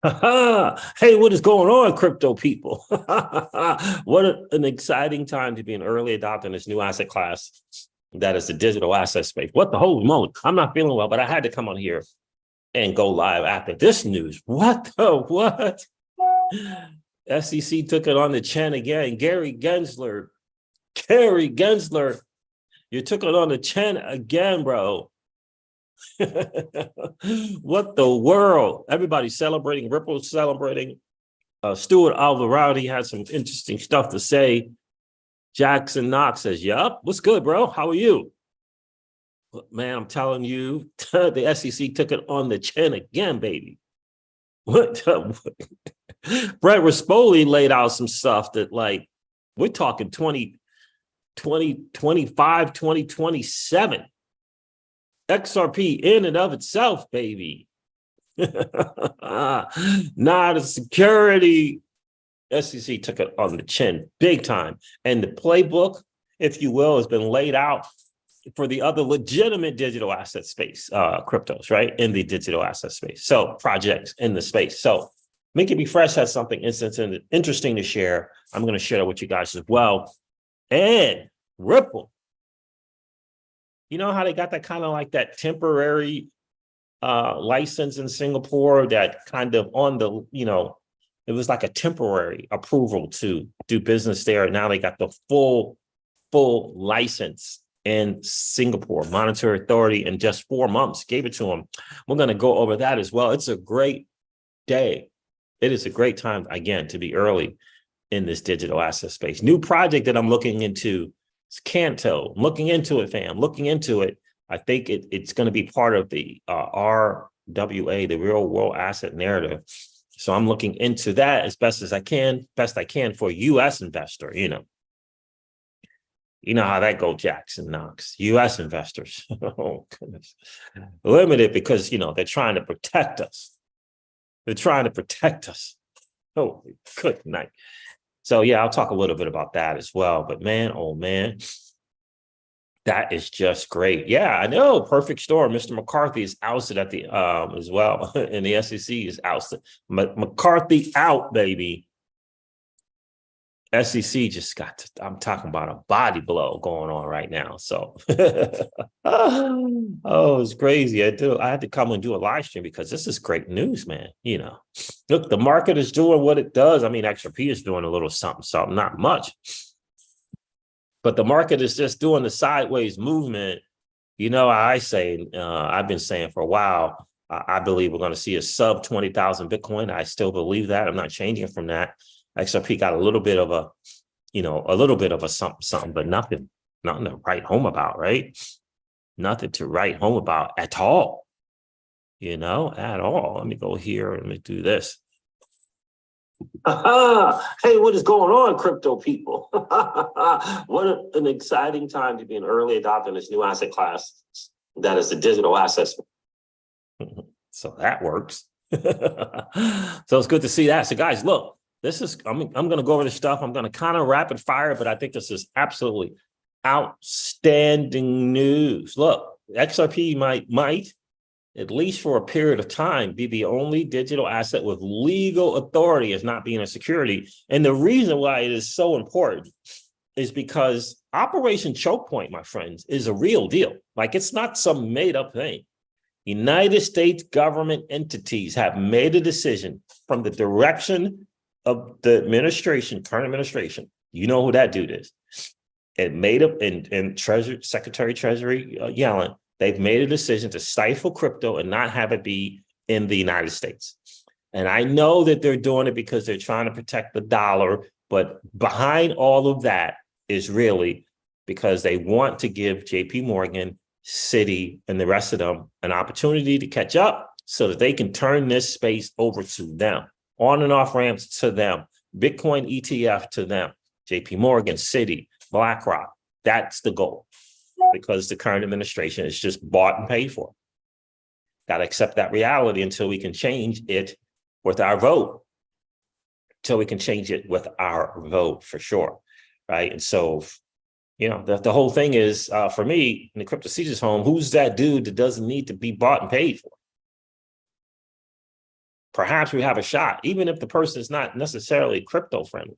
Hey, what is going on, crypto people? What an exciting time to be an early adopter in this new asset class that is the digital asset space. What the holy moly? I'm not feeling well, but I had to come on here and go live after this news. What the what? SEC took it on the chin again. Gary Gensler, you took it on the chin again, bro. What the world? Everybody's celebrating. Ripple's celebrating. Stuart Alvarado had some interesting stuff to say. Jackson Knox says, "Yup, what's good, bro? How are you?" Man, I'm telling you, the SEC took it on the chin again, baby. What? Brett Rispoli laid out some stuff that, like, we're talking 2025, 2027. XRP in and of itself, baby. Not a security. SEC took it on the chin big time. And the playbook, if you will, has been laid out for the other legitimate digital asset space, cryptos, right? In the digital asset space. So projects in the space. So Make It Be Fresh has something interesting to share. I'm going to share that with you guys as well. And Ripple. You know how they got that kind of like that temporary license in Singapore that kind of on the, it was like a temporary approval to do business there. Now they got the full license in Singapore, Monetary Authority, in just 4 months, gave it to them. We're going to go over that as well. It's a great day. It is a great time, again, to be early in this digital asset space. New project that I'm looking into is Canto. I'm looking into it, fam. Looking into it. I think it's going to be part of the RWA, the real world asset narrative. So I'm looking into that as best I can for a U.S. investor. You know how that goes, Jackson Knox. U.S. investors, oh goodness, limited because they're trying to protect us. Oh, good night. So yeah, I'll talk a little bit about that as well. But man, oh man. That is just great. Yeah, I know. Perfect storm. Mr. McCarthy is ousted at the as well, and the SEC is ousted. McCarthy out, baby. SEC just I'm talking about a body blow going on right now. So, oh, it's crazy. I had to come and do a live stream because this is great news, man. Look, the market is doing what it does. I mean, XRP is doing a little something, not much. But the market is just doing the sideways movement. I've been saying for a while, I believe we're going to see a sub 20,000 Bitcoin. I still believe that. I'm not changing from that. XRP got a little bit of a something, but nothing to write home about, right? Nothing to write home about at all, at all. Let me go here and let me do this. Hey, what is going on, crypto people? What an exciting time to be an early adopter in this new asset class that is the digital assets. So that works. So it's good to see that. So guys, look, I'm going to go over this stuff. I'm going to kind of rapid fire, but I think this is absolutely outstanding news. Look, XRP might at least for a period of time, be the only digital asset with legal authority as not being a security. And the reason why it is so important is because Operation Choke Point, my friends, is a real deal. Like, it's not some made up thing. United States government entities have made a decision from the direction of the administration, current administration. You know who that dude is. It made up in Secretary Treasury Yellen. They've made a decision to stifle crypto and not have it be in the United States. And I know that they're doing it because they're trying to protect the dollar, but behind all of that is really because they want to give JP Morgan, Citi, and the rest of them an opportunity to catch up so that they can turn this space over to them, on and off ramps to them, Bitcoin ETF to them, JP Morgan, Citi, BlackRock. That's the goal. Because the current administration is just bought and paid for. Got to accept that reality until we can change it with our vote. For sure, right? And so, the whole thing is, for me, in the crypto Caesar's home, who's that dude that doesn't need to be bought and paid for? perhaps we have a shot, even if the person is not necessarily crypto friendly.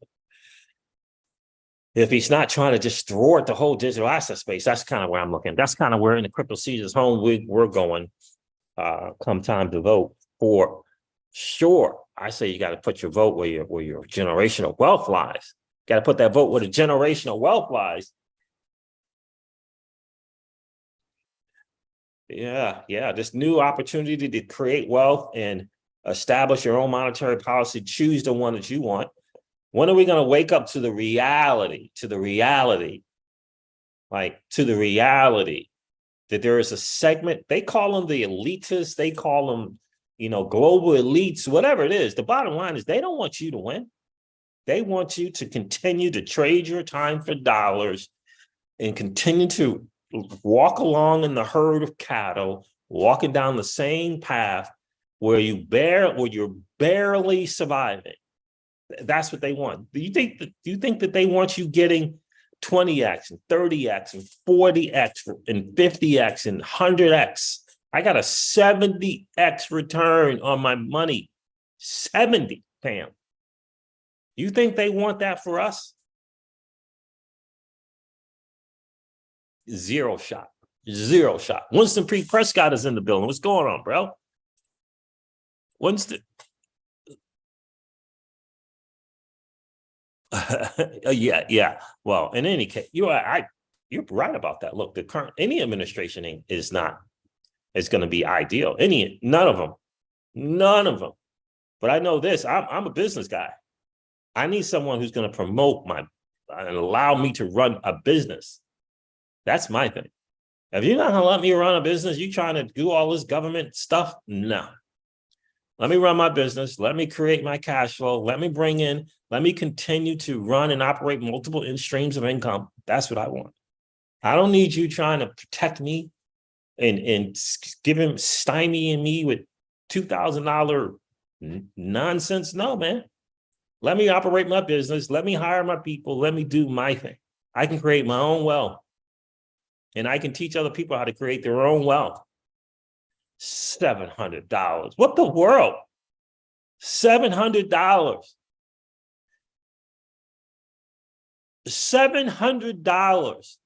If he's not trying to just thwart the whole digital asset space, that's kind of where I'm looking. That's kind of where in the crypto season's home we're going come time to vote for sure. I say you got to put your vote where your generational wealth lies. Got to put that vote where the generational wealth lies. Yeah. This new opportunity to create wealth and establish your own monetary policy, choose the one that you want. When are we going to wake up to the reality that there is a segment, they call them the elitists, they call them, global elites, whatever it is. The bottom line is they don't want you to win. They want you to continue to trade your time for dollars and continue to walk along in the herd of cattle, walking down the same path where you're barely surviving. That's what they want. Do you think that they want you getting 20x and 30x and 40x and 50x and 100x? I got a 70x return on my money. 70, Pam. You think they want that for us? Zero shot. Winston P. Prescott is in the building. What's going on, bro? Winston. Yeah. Well, in any case, you're right about that. Look, the current any administration is going to be ideal. None of them. But I know this. I'm a business guy. I need someone who's going to promote and allow me to run a business. That's my thing. If you're not going to let me run a business, you trying to do all this government stuff? No. Let me run my business. Let me create my cash flow. Let me continue to run and operate multiple streams of income. That's what I want. I don't need you trying to protect me and stymieing me with $2,000 nonsense. No, man. Let me operate my business. Let me hire my people. Let me do my thing. I can create my own wealth. And I can teach other people how to create their own wealth. $700. What the world? $700. $700.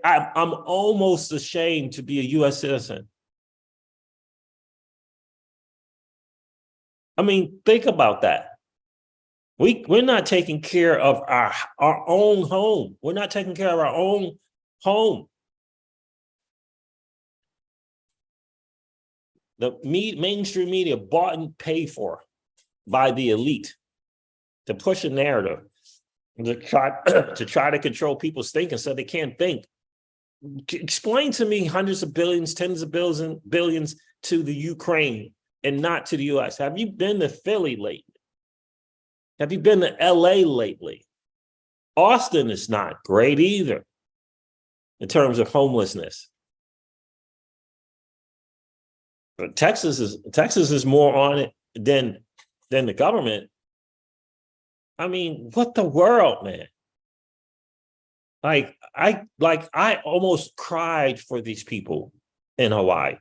I'm almost ashamed to be a U.S. citizen. I mean, think about that. We're not taking care of our own home. We're not taking care of our own home. The mainstream media bought and paid for by the elite to push a narrative to try to control people's thinking so they can't think. Explain to me hundreds of billions, tens of billions to the Ukraine and not to the U.S. Have you been to Philly lately? Have you been to LA lately? Austin is not great either in terms of homelessness. But Texas is more on it than the government. I mean, what the world, man? I almost cried for these people in Hawaii.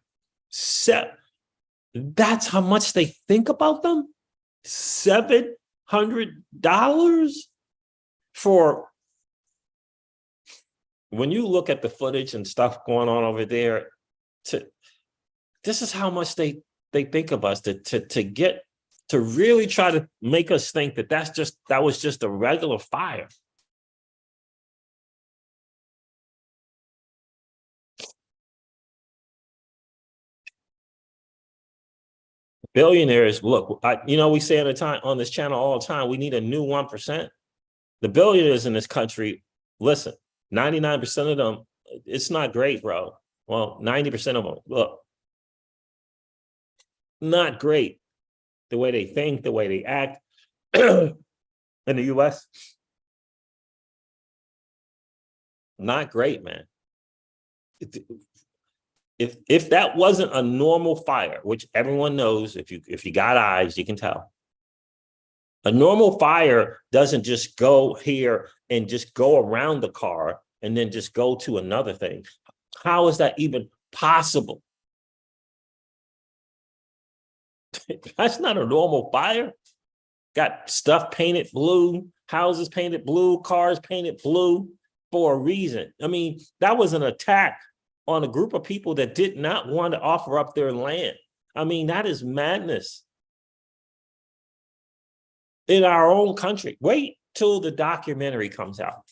That's how much they think about them? $700 for when you look at the footage and stuff going on over there. This is how much they think of us to really try to make us think that was just a regular fire. Billionaires, look, we say on this channel all the time, we need a new 1%. The billionaires in this country, listen, 99% of them, it's not great, bro. Well, 90% of them, look, not great. The way they think, the way they act in the US, not great, man. If that wasn't a normal fire, which everyone knows, if you got eyes, you can tell. A normal fire doesn't just go here and just go around the car and then just go to another thing. How is that even possible? That's not a normal fire. Got stuff painted blue, houses painted blue, cars painted blue for a reason. I mean, that was an attack on a group of people that did not want to offer up their land. I mean, that is madness. In our own country. Wait till the documentary comes out.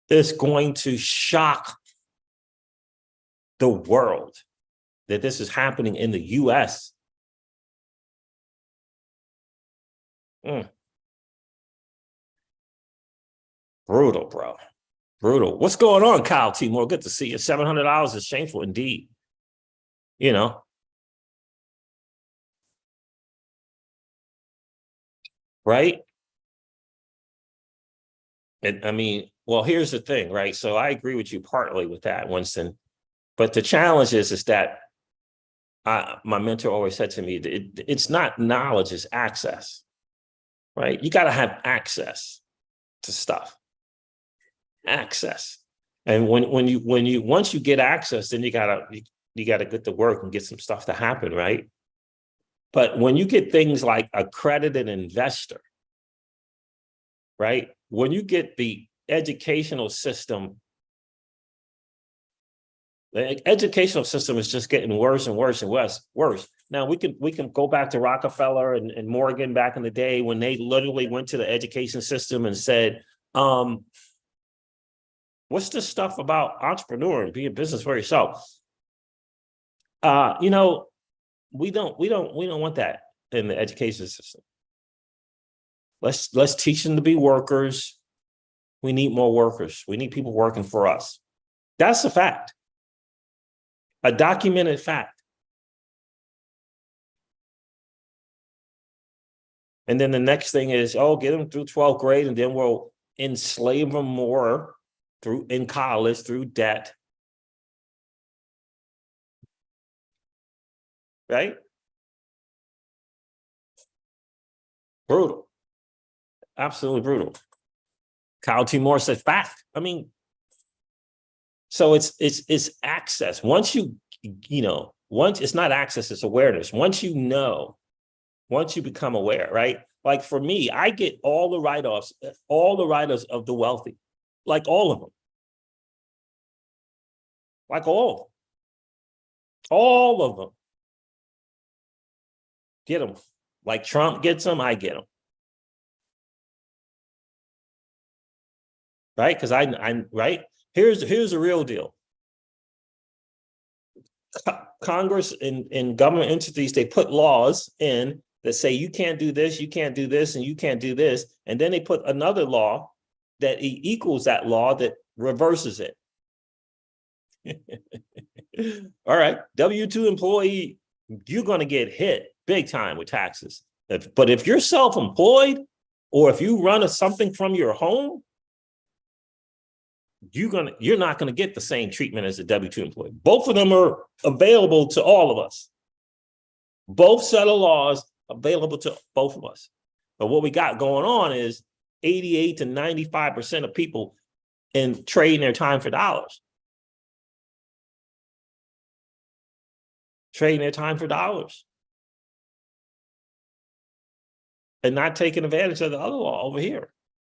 It's going to shock the world that this is happening in the US. Brutal, bro. Brutal. What's going on, Kyle Timor? Good to see you. $700 is shameful indeed. You know. Right? And I mean, well, here's the thing, right? So I agree with you partly with that, Winston. But the challenge is that my mentor always said to me, it's not knowledge, it's access, right? You got to have access to stuff. Access. And once you get access, then you gotta get to work and get some stuff to happen, right? But when you get things like accredited investor, right? When you get the educational system is just getting worse and worse and worse. Now we can go back to Rockefeller and Morgan back in the day when they literally went to the education system and said, what's this stuff about entrepreneur and being business for yourself? You know, we don't want that in the education system. Let's teach them to be workers. We need more workers. We need people working for us. That's a fact. A documented fact. And then the next thing is, get them through 12th grade, and then we'll enslave them more in college through debt. Right? Brutal. Absolutely brutal. Kyle Timor said fact. I mean, so it's access. Once once it's not access, it's awareness. Once you become aware, right? Like for me, I get all the write-offs of the wealthy, like all of them. Like all of them. Get them. Like Trump gets them, I get them. Right? Because I'm right. Here's the real deal. Congress and government entities, they put laws in that say you can't do this, and you can't do this. And then they put another law that equals that law that reverses it. All right. W-2 employee, you're going to get hit big time with taxes. But if you're self-employed, or if you run something from your home, you're not going to get the same treatment as a W-2 employee. Both of them are available to all of us. Both set of laws available to both of us. But what we got going on is 88 to 95% of people trading their time for dollars. Trading their time for dollars. And not taking advantage of the other law over here.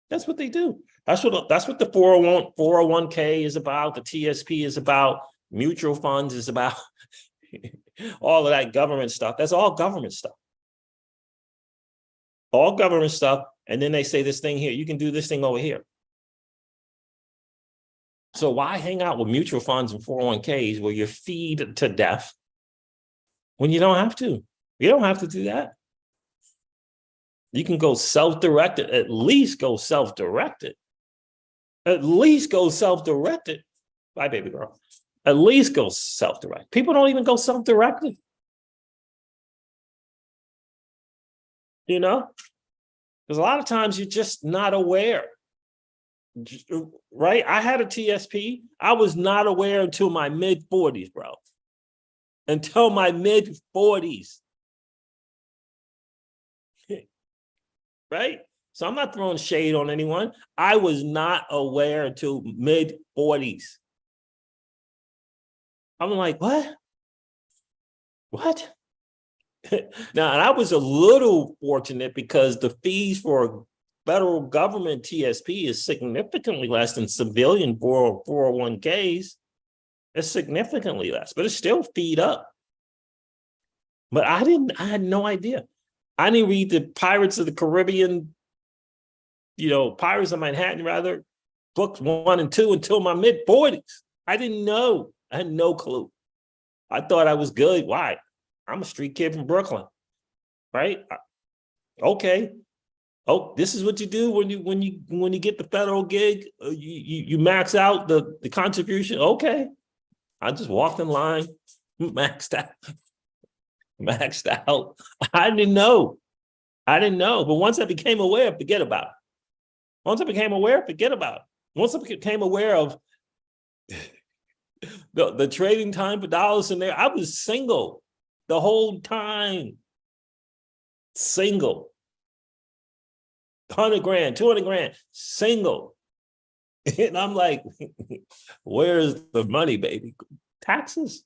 That's what they do. That's what the 401k is about. The TSP is about. Mutual funds is about. All of that government stuff. That's all government stuff. All government stuff. And then they say this thing here, you can do this thing over here. So why hang out with mutual funds and 401ks where you're feed to death when you don't have to? You don't have to do that. You can go self-directed, at least go self-directed. At least go self-directed. Bye, baby girl. At least go self-directed. People don't even go self-directed. You know? Because a lot of times you're just not aware. Right? I had a TSP. I was not aware until my mid-40s, bro. Until my mid-40s. Right? So I'm not throwing shade on anyone. I was not aware until mid-40s. I'm like, what? What? Now, and I was a little fortunate because the fees for federal government TSP is significantly less than civilian 401ks. It's significantly less, but it's still feed up. But I had no idea. I didn't read the Pirates of the Caribbean, Pirates of Manhattan, rather, books 1 and 2 until my mid-40s. I didn't know. I had no clue. I thought I was good. Why? I'm a street kid from Brooklyn, right? Okay. Oh, this is what you do when you get the federal gig. You max out the contribution. Okay. I just walked in line, maxed out. I didn't know. But once I became aware, forget about it. Once I became aware of the trading time for dollars in there, I was single the whole time. Single. 100 grand, 200 grand, single. And I'm like, where's the money, baby? Taxes.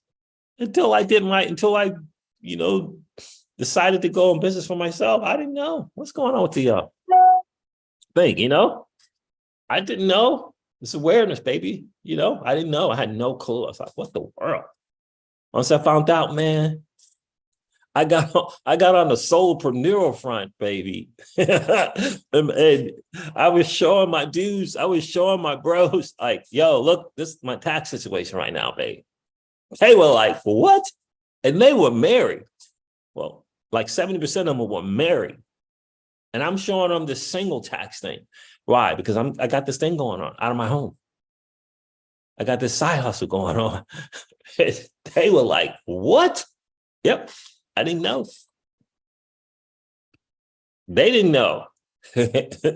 Until I decided to go in business for myself, I didn't know what's going on with the thing, I didn't know. It's awareness, baby. I didn't know. I had no clue. I was like, what the world? Once I found out, man, I got on the soulpreneur front, baby. and I was showing my dudes, I was showing my bros, like, yo, look, this is my tax situation right now, baby. They were like, what? And they were married. Well, like 70% of them were married. And I'm showing them this single tax thing. Why? Because I got this thing going on out of my home. I got this side hustle going on. They were like, what? Yep. I didn't know. They didn't know.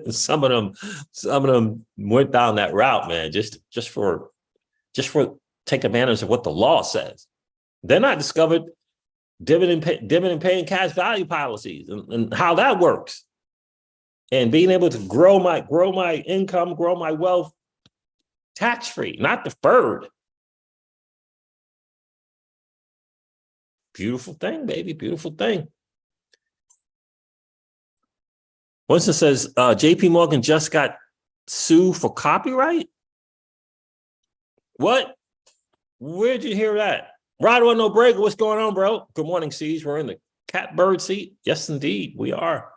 Some of them went down that route, man, just for take advantage of what the law says. They're not discovered dividend paying cash value policies and how that works. And being able to grow my income, grow my wealth tax-free, not deferred. Beautiful thing, baby. Beautiful thing. Winston says, JP Morgan just got sued for copyright? What? Where'd you hear that? Rod No Breaker, what's going on, bro? Good morning, Siege. We're in the catbird seat. Yes, indeed, we are.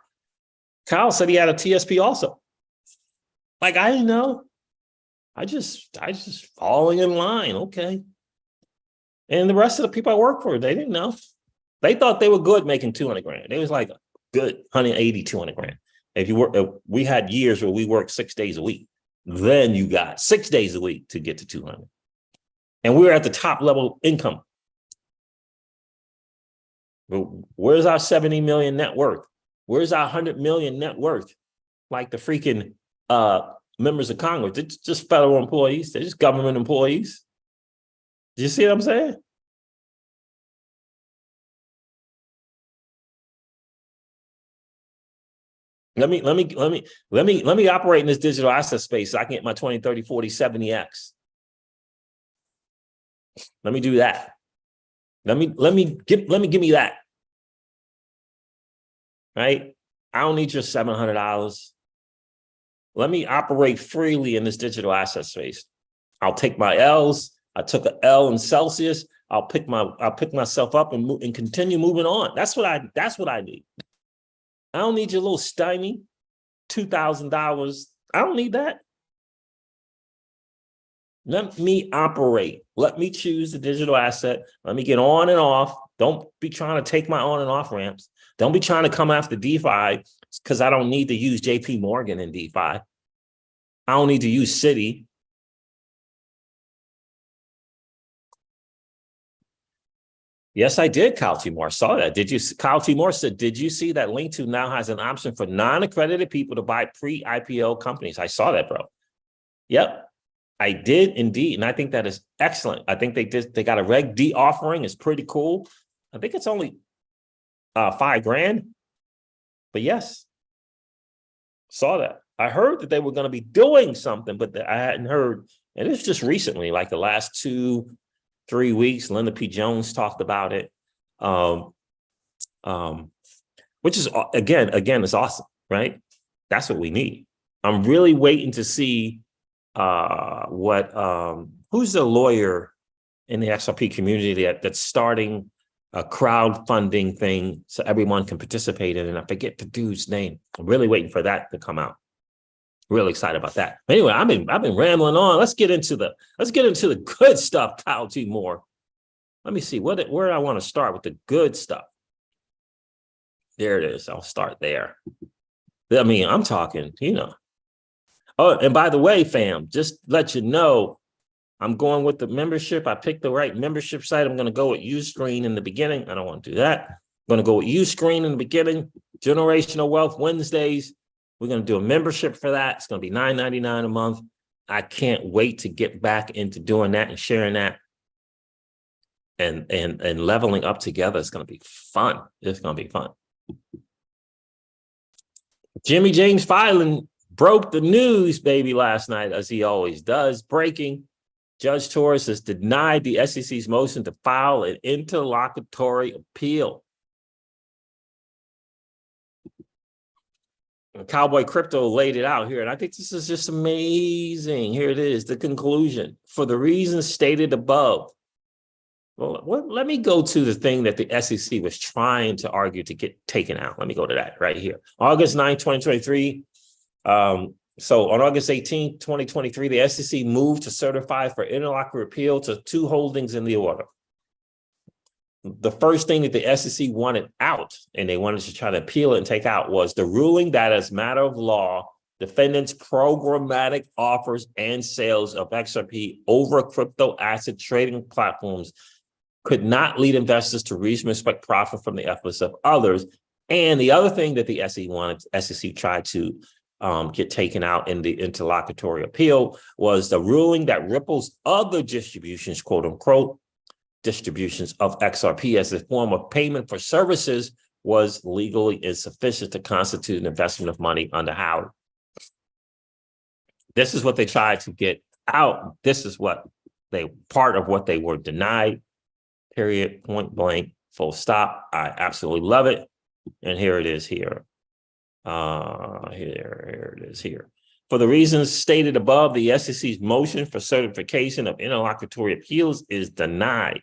Kyle said he had a TSP also. Like, I didn't know. I just falling in line. Okay. And the rest of the people I work for, they didn't know. They thought they were good making 200 grand. They was like, good, 180, 200 grand. If you work, we had years where we worked 6 days a week. Then you got 6 days a week to get to 200. And we were at the top level income. But where's our 70 million net worth? Where's our 100 million net worth? Like the freaking members of Congress. They're just federal employees. They're just government employees. Do you see what I'm saying? Let me operate in this digital asset space so I can get my 20, 30, 40, 70x. Let me do that. Let me give me that. Right? I don't need your $700. Let me operate freely in this digital asset space. I'll take my L's. I took an L in Celsius. I'll pick myself up and continue moving on. That's what I need. I don't need your little stymie $2,000. I don't need that. Let me operate. Let me choose the digital asset. Let me get on and off. Don't be trying to take my on and off ramps. Don't be trying to come after DeFi because I don't need to use JP Morgan in DeFi. I don't need to use Citi. Yes, I did, Kyle Timor. Saw that. Kyle Timor said, did you see that Link2 now has an option for non-accredited people to buy pre-IPO companies? I saw that, bro. Yep, I did indeed. And I think that is excellent. I think they got a Reg D offering. It's pretty cool. I think it's only $5 grand. But yes, saw that. I heard that they were going to be doing something, but I hadn't heard. And it's just recently, like the last 2 3 weeks. Linda P. Jones talked about it, which is, again, is awesome, right? That's what we need. I'm really waiting to see who's the lawyer in the XRP community that's starting a crowdfunding thing so everyone can participate in it. I forget the dude's name. I'm really waiting for that to come out. Really excited about that. Anyway, I've been rambling on. Let's get into the good stuff, Kyle T. Moore. Let me see where I want to start with the good stuff. There it is. I'll start there. I mean, I'm talking, Oh, and by the way, fam, just let you know, I'm going with the membership. I picked the right membership site. I'm going to go with Uscreen in the beginning. I don't want to do that. I'm going to go with Uscreen in the beginning. Generational Wealth Wednesdays. We're going to do a membership for that. It's going to be $9.99 a month. I can't wait to get back into doing that and sharing that and leveling up together. It's going to be fun. It's going to be fun. Jimmy James Filan broke the news, baby, last night, as he always does. Breaking. Judge Torres has denied the SEC's motion to file an interlocutory appeal. Cowboy Crypto laid it out here, and I think this is just amazing. Here it is, the conclusion. For the reasons stated above. Well, let me go to the thing that the SEC was trying to argue to get taken out. Let me go to that right here. August 9, 2023. So on August 18, 2023, the SEC moved to certify for interlocutory appeal to 2 holdings in the order. The first thing that the SEC wanted out, and they wanted to try to appeal it and take out, was the ruling that as a matter of law, defendants' programmatic offers and sales of XRP over crypto asset trading platforms could not lead investors to reasonably expect profit from the efforts of others. And the other thing that the SEC tried to get taken out in the interlocutory appeal was the ruling that Ripple's other distributions, quote unquote, distributions of XRP as a form of payment for services was legally insufficient to constitute an investment of money under Howard. This is what they tried to get out. This is part of what they were denied, period, point blank, full stop. I absolutely love it. And here it is here. Here it is here. For the reasons stated above, the SEC's motion for certification of interlocutory appeals is denied.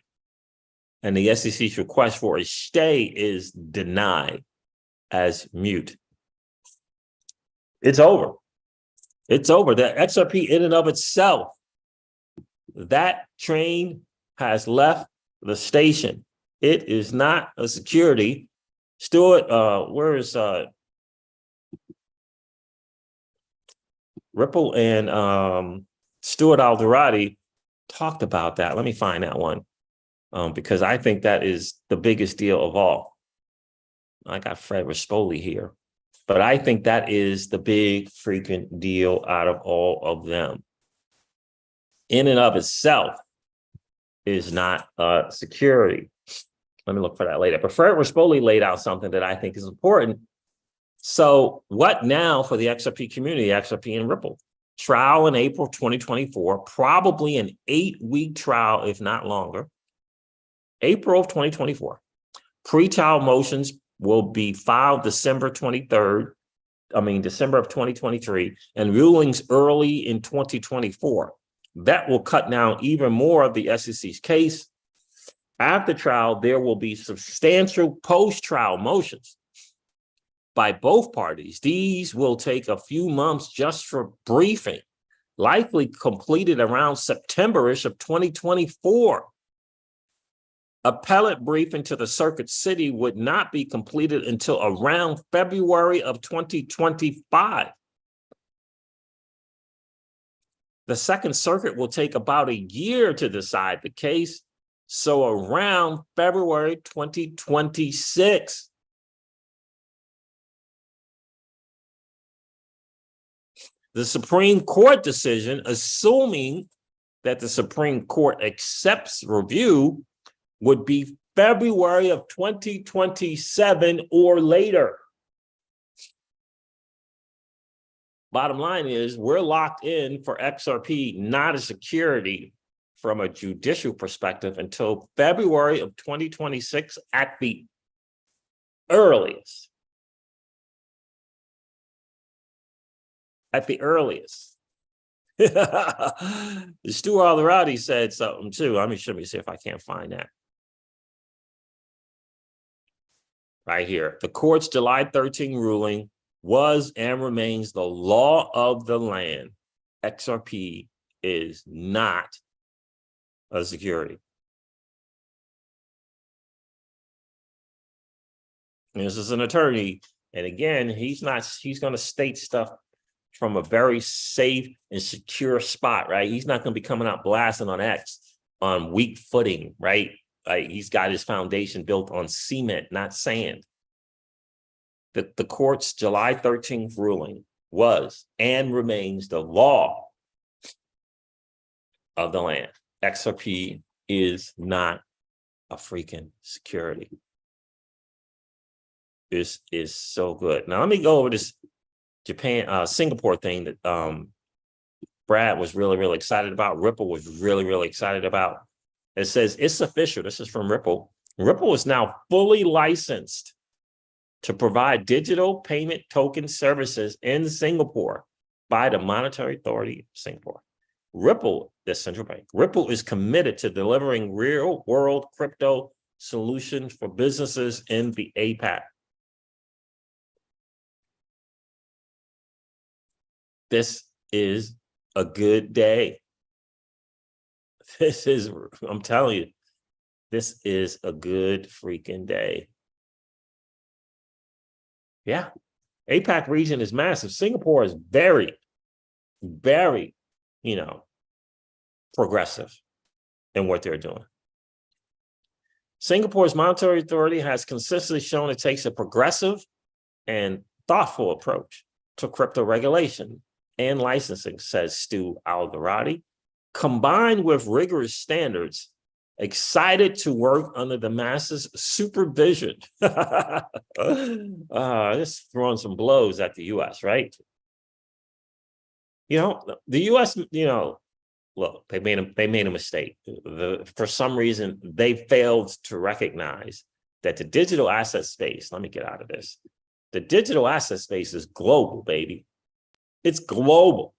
And the SEC's request for a stay is denied as mute. It's over. It's over. The XRP in and of itself, that train has left the station. It is not a security. Stuart, where is Ripple and Stuart Alderati talked about that. Let me find that one because I think that is the biggest deal of all. I got Fred Rispoli here, but I think that is the big freaking deal out of all of them. In and of itself is not security. Let me look for that later. But Fred Rispoli laid out something that I think is important. So what now for the XRP community, XRP and Ripple? Trial in April 2024, probably an 8-week trial, if not longer. April of 2024. Pre-trial motions will be filed December of 2023, and rulings early in 2024. That will cut down even more of the SEC's case. After trial, there will be substantial post-trial motions by both parties. These will take a few months just for briefing, likely completed around September-ish of 2024. Appellate briefing to the circuit city would not be completed until around February of 2025. The Second Circuit will take about a year to decide the case, so around February 2026. The Supreme Court decision, assuming that the Supreme Court accepts review, would be February of 2027 or later. Bottom line is we're locked in for XRP, not a security, from a judicial perspective until February of 2026 at the earliest. At the earliest. Stu Alderati said something too. Let me see if I can't find that. Right here. The court's July 13 ruling was and remains the law of the land. XRP is not a security. And this is an attorney. And again, he's going to state stuff from a very safe and secure spot, right? He's not going to be coming out blasting on X on weak footing, right? Like he's got his foundation built on cement, not sand. The court's July 13th ruling was and remains the law of the land. XRP is not a freaking security. This is so good. Now let me go over this Singapore thing that Brad was really excited about. Ripple was really excited about. It says it's official. This is from Ripple. Ripple is now fully licensed to provide digital payment token services in Singapore by the Monetary Authority of Singapore. Ripple, the central bank, Ripple is committed to delivering real-world crypto solutions for businesses in the APAC. This is a good day. I'm telling you, this is a good freaking day. Yeah. APAC region is massive. Singapore is very, progressive in what they're doing. Singapore's monetary authority has consistently shown it takes a progressive and thoughtful approach to crypto regulation and licensing, says Stu Alderati, combined with rigorous standards, excited to work under the masses' supervision. Just throwing some blows at the U.S., right? The U.S., look, they made a mistake. For some reason, they failed to recognize that the digital asset space, let me get out of this. The digital asset space is global, baby. It's global.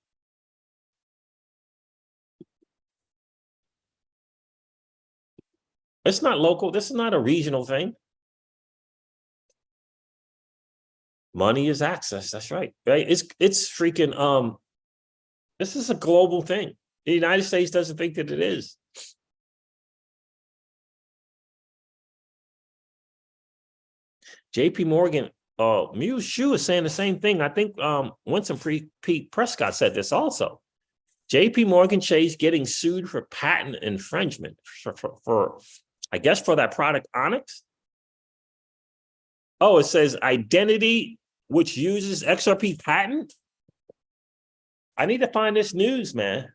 It's not local. This is not a regional thing. Money is access. That's right. Right. It's freaking this is a global thing. The United States doesn't think that it is. JP Morgan, Mew Shu is saying the same thing. I think Winston Pete Prescott said this also. JP Morgan Chase getting sued for patent infringement for I guess for that product Onyx. Oh, it says identity which uses XRP patent. I need to find this news, man.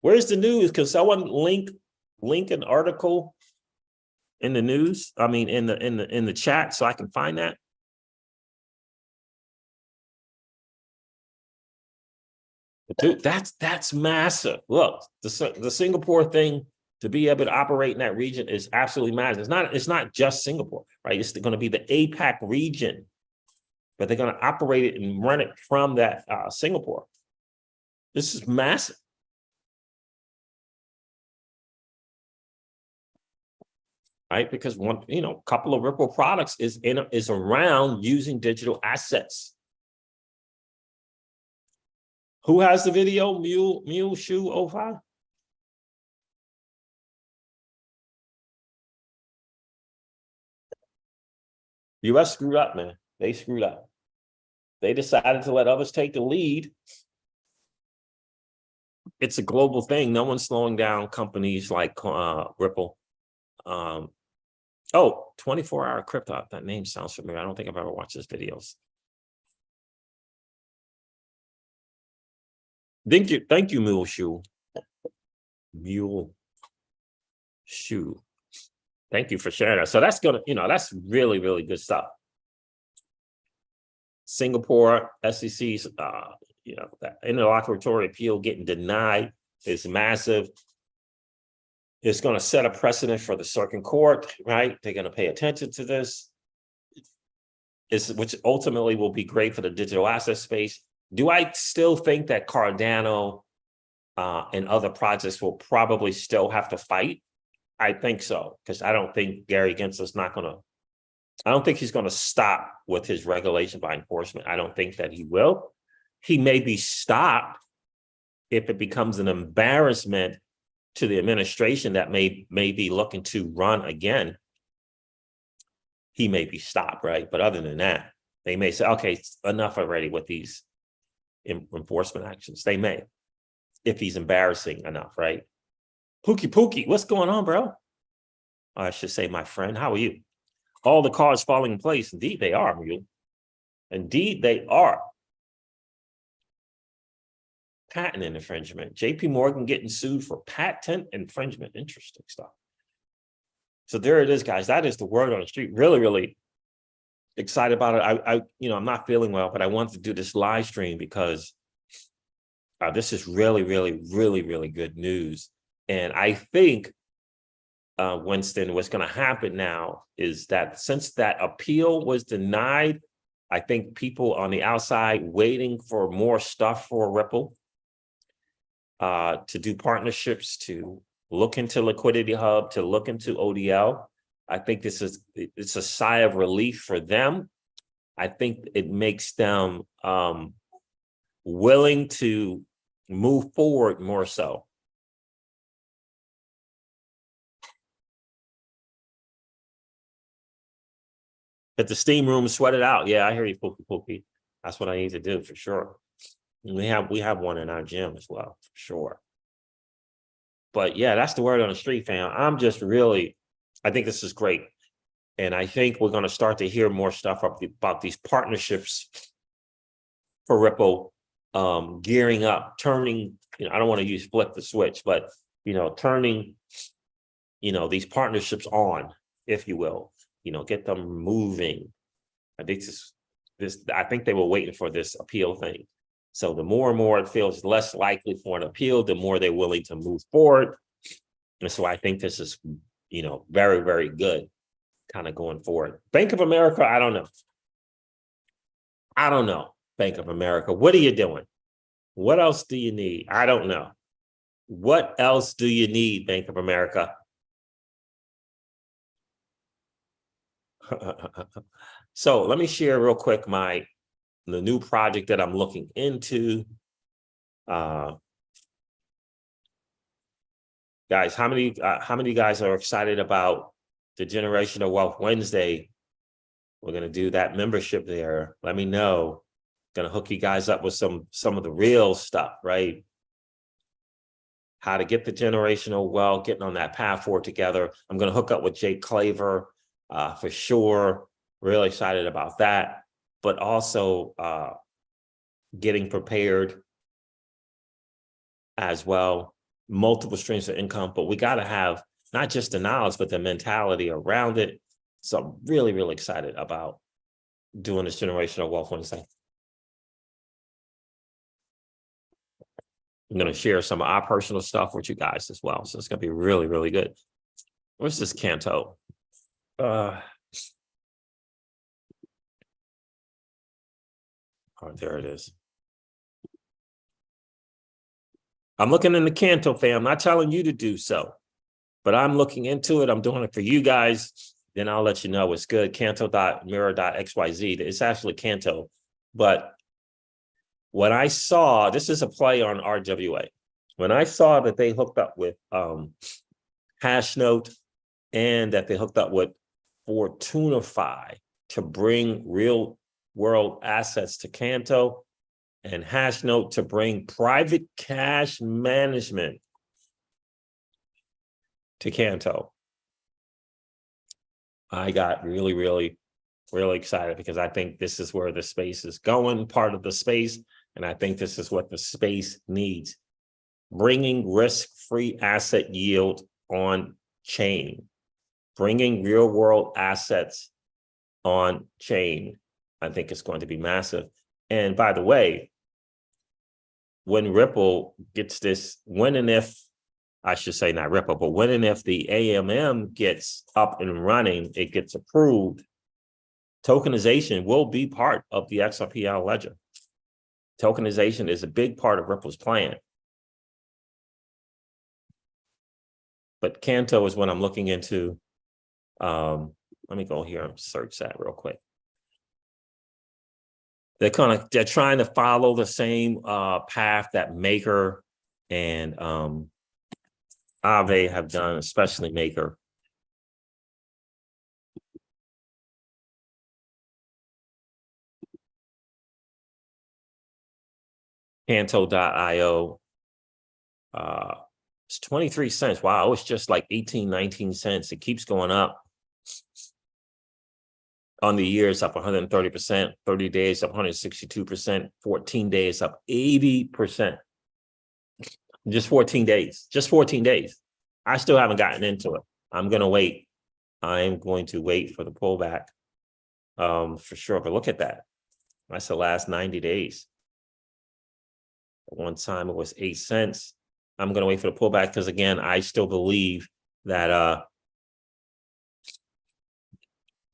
Where's the news? Because someone link an article in the news. I mean, in the chat, so I can find that. Dude, that's massive. Look, the Singapore thing, to be able to operate in that region is absolutely massive. It's not just Singapore, right? It's going to be the APAC region, but they're going to operate it and run it from that Singapore. This is massive. Right? Because one, couple of Ripple products is around using digital assets. Who has the video? Mule Shoe 05? US screwed up, man. They screwed up. They decided to let others take the lead. It's a global thing. No one's slowing down companies like Ripple. 24-hour crypto. That name sounds familiar. I don't think I've ever watched his videos. Thank you, Mule Shoe. Mule Shoe. Thank you for sharing that. So that's that's really, really good stuff. Singapore, SEC's, that interlocutory appeal getting denied is massive. It's going to set a precedent for the circuit court, right? They're going to pay attention to this, which ultimately will be great for the digital asset space. Do I still think that Cardano and other projects will probably still have to fight? I think so, because I don't think Gary Gensler's not going to, I don't think he's going to stop with his regulation by enforcement. I don't think that he will. He may be stopped if it becomes an embarrassment to the administration that may be looking to run again. He may be stopped, right? But other than that, they may say, okay, enough already with these enforcement actions. They may, if he's embarrassing enough, right? Pookie, what's going on, bro? I should say, my friend, how are you? All the cards falling in place. Indeed, they are, Mule. Indeed, they are. Patent infringement. JP Morgan getting sued for patent infringement. Interesting stuff. So there it is, guys. That is the word on the street. Really, really excited about it. I'm not feeling well, but I wanted to do this live stream because this is really, really, really, really good news. And I think, Winston, what's going to happen now is that since that appeal was denied, I think people on the outside waiting for more stuff for Ripple, to do partnerships, to look into Liquidity Hub, to look into ODL. I think it's a sigh of relief for them. I think it makes them willing to move forward more so. At the steam room, sweat it out. Yeah, I hear you, Pookie. That's what I need to do for sure. And we have one in our gym as well, for sure. But yeah, that's the word on the street, fam. I'm just really, I think this is great. And I think we're going to start to hear more stuff about these partnerships for Ripple, gearing up, turning, I don't want to use flip the switch, but, turning, these partnerships on, if you will, get them moving. I think I think they were waiting for this appeal thing. So the more and more it feels less likely for an appeal, the more they're willing to move forward. And so I think this is, very, very good kind of going forward. Bank of America, I don't know. Bank of America, what are you doing? What else do you need? I don't know. What else do you need, Bank of America? So let me share real quick the new project that I'm looking into. Guys, how many of you guys are excited about the Generational Wealth Wednesday? We're going to do that membership there. Let me know. Going to hook you guys up with some of the real stuff, right? How to get the generational wealth, getting on that path forward together. I'm going to hook up with Jake Claver for sure. Really excited about that. But also getting prepared as well. Multiple streams of income, but we got to have not just the knowledge, but the mentality around it. So I'm really, really excited about doing this Generational Wealth Wednesday. I'm going to share some of our personal stuff with you guys as well. So it's going to be really, really good. Where's this Canto? Oh, there it is. I'm looking in the Canto, fam. I'm not telling you to do so, but I'm looking into it. I'm doing it for you guys. Then I'll let you know it's good. Canto.mirror.xyz. It's actually Canto. But when I saw, this is a play on RWA. When I saw that they hooked up with Hashnote and that they hooked up with Fortunify to bring real world assets to Canto, and Hashnote to bring private cash management to Canto, I got really, really, really excited because I think this is where the space is going, part of the space, and I think this is what the space needs. Bringing risk-free asset yield on chain, bringing real-world assets on chain, I think it's going to be massive. And by the way, when Ripple gets this, when and if I should say not Ripple, but when and if the AMM gets up and running, it gets approved, tokenization will be part of the XRPL ledger. Tokenization is a big part of Ripple's plan. But Canto is what I'm looking into. Let me go here and search that real quick. They're trying to follow the same path that Maker and Aave have done, especially Maker. Canto.io. It's 23 cents. Wow, it's just like 18, 19 cents. It keeps going up. On the year, it's up 130%, 30 days up 162%, 14 days up 80%. Just 14 days, just 14 days. I still haven't gotten into it. I'm going to wait. I'm going to wait for the pullback for sure. But look at that. That's the last 90 days. At one time it was 8 cents. I'm going to wait for the pullback because, again, I still believe that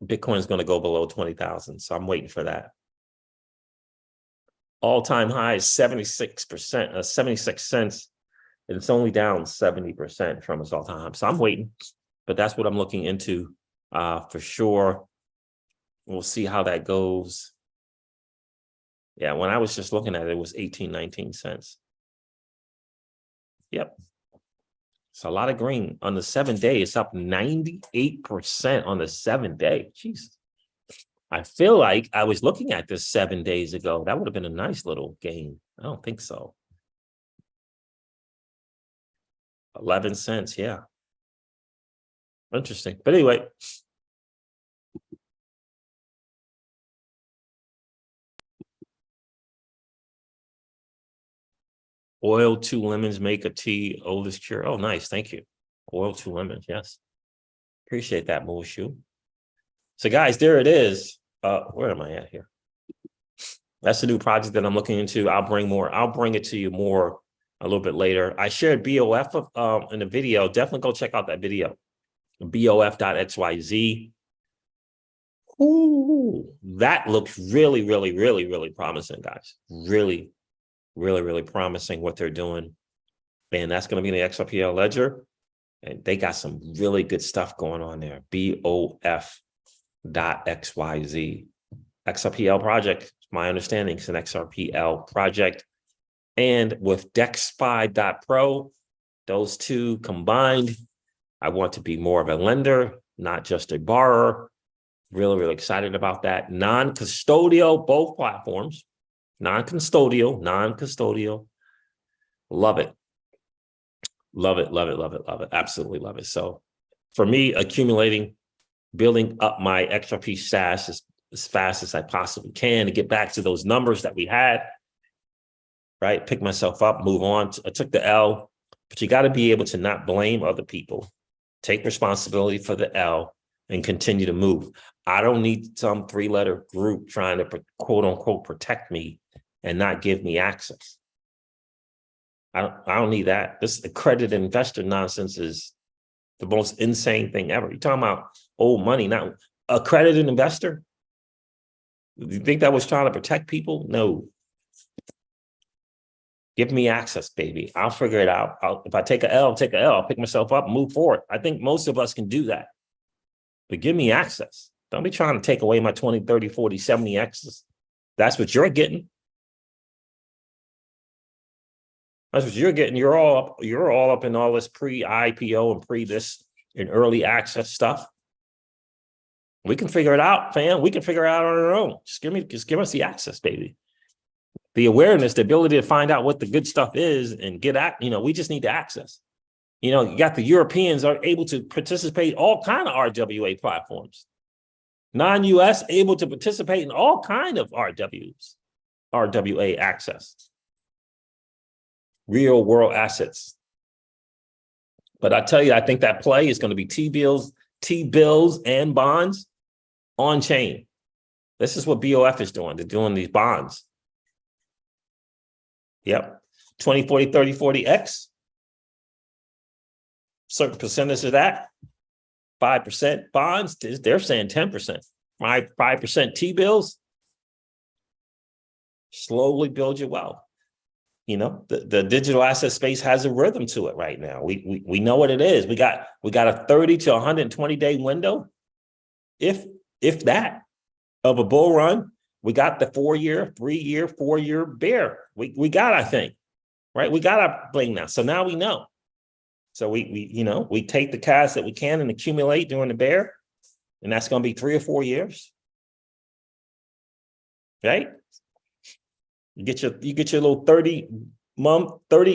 Bitcoin is going to go below 20,000. So I'm waiting for that. All-time high is 76%, 76 cents. And it's only down 70% from its all-time high. So I'm waiting, but that's what I'm looking into for sure. We'll see how that goes. Yeah, when I was just looking at it, it was 18, 19 cents. Yep. It's a lot of green. On the 7 day, it's up 98% on the 7 day. Jeez. I feel like I was looking at this 7 days ago. That would have been a nice little gain. I don't think so. 11 cents, yeah. Interesting. But anyway. Oil 2 lemons make a tea, oldest cure. Oh, nice. Thank you. Oil 2 lemons. Yes. Appreciate that, Mooshu. So, guys, there it is. Where am I at here? That's the new project that I'm looking into. I'll bring it to you more a little bit later. I shared BOF in the video. Definitely go check out that video. BOF.xyz. Ooh, that looks really, really, really, really promising, guys. Really, really, really promising what they're doing. And that's going to be in the XRPL ledger. And they got some really good stuff going on there. BOF.xyz. XRPL project. My understanding is an XRPL project. And with DexFi.pro, those two combined, I want to be more of a lender, not just a borrower. Really, really excited about that. Non-custodial, both platforms. Non-custodial. Love it. Love it, love it, love it, love it. Absolutely love it. So for me, accumulating, building up my XRP stash as fast as I possibly can to get back to those numbers that we had, right? Pick myself up, move on. I took the L, but you got to be able to not blame other people. Take responsibility for the L and continue to move. I don't need some 3-letter group trying to quote unquote protect me and not give me access. I don't need that. This accredited investor nonsense is the most insane thing ever. You're talking about old money, not accredited investor. Do you think that was trying to protect people? No. Give me access, baby. I'll figure it out. If I take an L, take an L. I'll pick myself up and move forward. I think most of us can do that. But give me access. Don't be trying to take away my 20, 30, 40, 70 access. That's what you're getting. That's what you're getting. You're all up in all this pre-IPO and pre-this and early access stuff. We can figure it out, fam. We can figure it out on our own. Just give us the access, baby. The awareness, the ability to find out what the good stuff is and get at, we just need the access. You got the Europeans are able to participate in all kind of RWA platforms. Non-US able to participate in all kind of RWA access. Real world assets. But I tell you, I think that play is going to be T-bills and bonds on chain. This is what BOF is doing. They're doing these bonds. Yep. 20, 40, 30, 40X. certain percentage of that, 5% bonds, they're saying 10%. 5% T-bills, slowly build your wealth. You know, the digital asset space has a rhythm to it right now. We know what it is. We got a 30 to 120 day window, if that, of a bull run. We got the 4-year, 3-year, 4-year bear. We got, I think, right? We got our bling now. So now we know. So we take the cash that we can and accumulate during the bear, and that's going to be 3 or 4 years, right? You get your little 30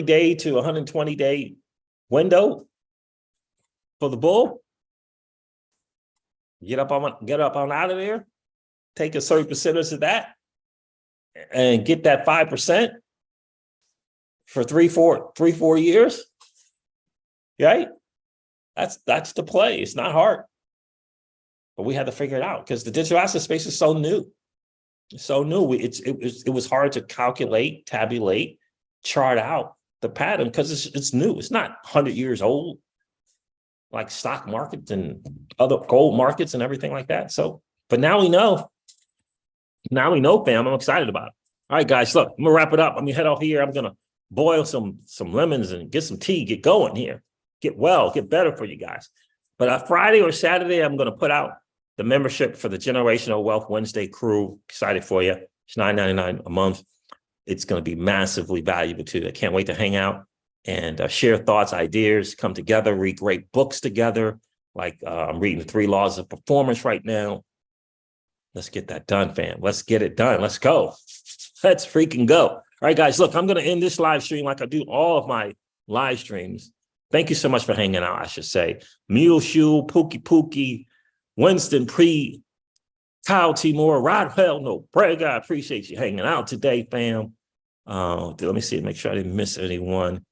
day to 120 day window for the bull. Get up on out of there, take a certain percentage of that, and get that 5% for 3-4 years. Right? That's the play. It's not hard. But we had to figure it out because the digital asset space is so new. It's so new. It was hard to calculate, tabulate, chart out the pattern because it's new. It's not 100 years old, like stock markets and other gold markets and everything like that. So, but now we know. Now we know, fam. I'm excited about it. All right, guys, look, I'm gonna wrap it up. I'm gonna head off here. I'm gonna boil some lemons and get some tea, get going here, get better for you guys. But Friday or Saturday, I'm gonna put out the membership for the Generational Wealth Wednesday crew. Excited for you. It's $9.99 a month. It's going to be massively valuable too. I can't wait to hang out and share thoughts, ideas, come together, read great books together. Like I'm reading the 3 Laws of Performance right now. Let's get that done, fam. Let's get it done. Let's go. Let's freaking go. All right, guys, look, I'm going to end this live stream like I do all of my live streams. Thank you so much for hanging out, I should say. Mule Shoe, Pookie, Winston Pre, Kyle Timor, Rodwell, no Breg. I appreciate you hanging out today, fam. Let me see, make sure I didn't miss anyone.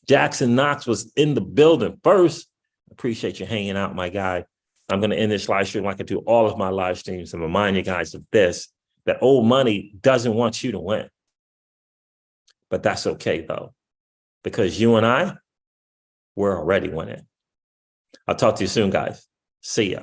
Jackson Knox was in the building first. Appreciate you hanging out, my guy. I'm going to end this live stream like I do all of my live streams and remind you guys of this, that old money doesn't want you to win. But that's okay, though, because you and I, we're already winning. I'll talk to you soon, guys. See ya.